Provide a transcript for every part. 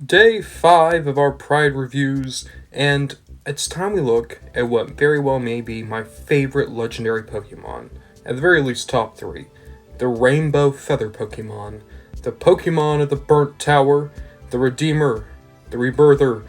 Day 5 of our Pride reviews, and it's time we look at what very well may be my favorite legendary Pokemon, at the very least top 3. The Rainbow Feather Pokemon, the Pokemon of the Burnt Tower, the Redeemer, the Rebirther.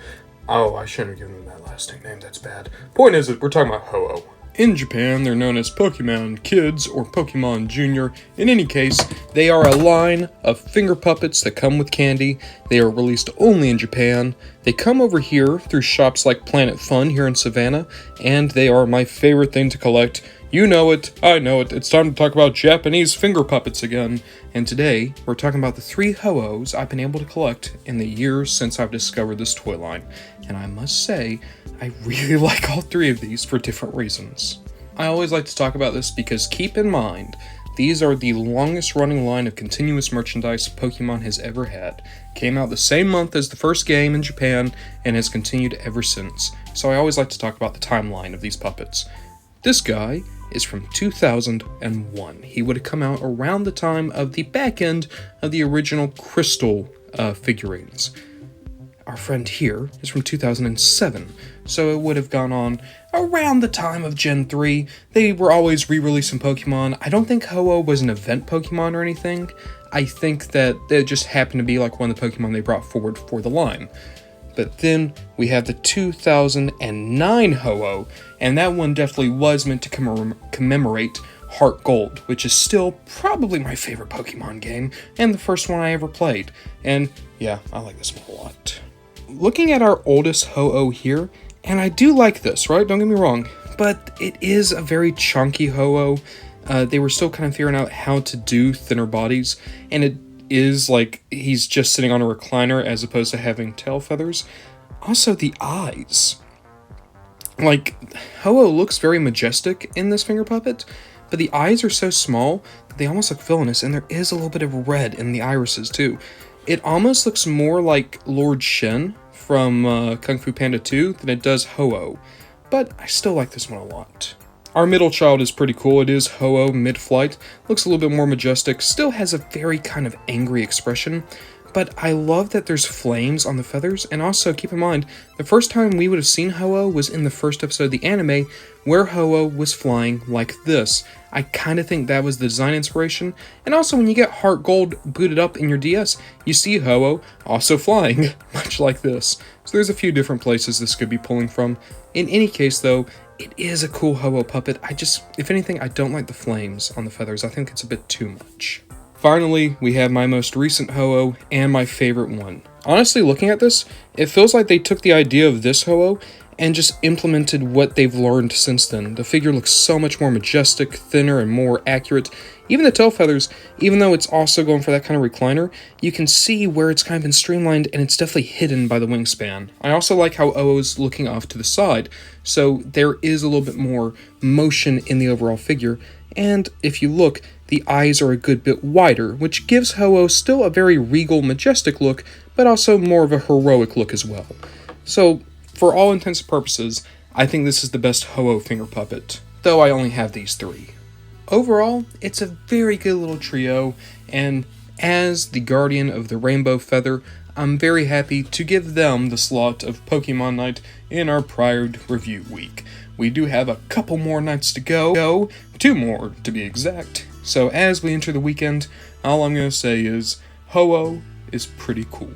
Oh, I shouldn't have given them that last nickname, that's bad. Point is, we're talking about Ho-Oh. In Japan, they're known as Pokemon Kids or Pokemon Junior. In any case, they are a line of Fingerpuppets that come with candy. They are released only in Japan. They come over here through shops like Planet Fun here in Savannah, and they are my favorite thing to collect. You know it, I know it, it's time to talk about Japanese Fingerpuppets again. And today, we're talking about the 3 Ho-Ohs I've been able to collect in the years since I've discovered this toy line. And I must say, I really like all 3 of these for different reasons. I always like to talk about this because keep in mind, these are the longest running line of continuous merchandise Pokemon has ever had. Came out the same month as the first game in Japan and has continued ever since. So I always like to talk about the timeline of these puppets. This guy is from 2001. He would have come out around the time of the back end of the original Crystal figurines. Our friend here is from 2007, so it would have gone on around the time of Gen 3. They were always re-releasing Pokemon. I don't think Ho-Oh was an event Pokemon or anything. I think that it just happened to be like one of the Pokemon they brought forward for the line. But then we have the 2009 Ho-Oh, and that one definitely was meant to commemorate Heart Gold, which is still probably my favorite Pokemon game, and the first one I ever played. And yeah, I like this one a lot. Looking at our oldest Ho-Oh here, and I do like this, right? Don't get me wrong, but it is a very chunky Ho-Oh. They were still kind of figuring out how to do thinner bodies, and it is like he's just sitting on a recliner as opposed to having tail feathers. Also, the eyes. Like, Ho-Oh looks very majestic in this finger puppet, but the eyes are so small that they almost look villainous, and there is a little bit of red in the irises too. It almost looks more like Lord Shen from Kung Fu Panda 2 than it does Ho-Oh, but I still like this one a lot. Our middle child is pretty cool. It is Ho-Oh mid-flight. Looks a little bit more majestic. Still has a very kind of angry expression. But I love that there's flames on the feathers. And also, keep in mind, the first time we would have seen Ho-Oh was in the first episode of the anime, where Ho-Oh was flying like this. I kind of think that was the design inspiration. And also, when you get Heart Gold booted up in your DS, you see Ho-Oh also flying, much like this. So there's a few different places this could be pulling from. In any case, though, it is a cool Ho-Oh puppet. If anything, I don't like the flames on the feathers. I think it's a bit too much. Finally, we have my most recent Ho-Oh and my favorite one. Honestly, looking at this, it feels like they took the idea of this Ho-Oh and just implemented what they've learned since then. The figure looks so much more majestic, thinner, and more accurate. Even the tail feathers, even though it's also going for that kind of recliner, you can see where it's kind of been streamlined and it's definitely hidden by the wingspan. I also like how Ho-Oh's looking off to the side, so there is a little bit more motion in the overall figure. And if you look, the eyes are a good bit wider, which gives Ho-Oh still a very regal, majestic look, but also more of a heroic look as well. So, for all intents and purposes, I think this is the best Ho-Oh finger puppet, though I only have these 3. Overall, it's a very good little trio, and as the guardian of the Rainbow Feather, I'm very happy to give them the slot of Pokemon Night in our Pride review week. We do have a couple more nights to go, 2 more to be exact. So as we enter the weekend, all I'm going to say is, Ho-Oh is pretty cool.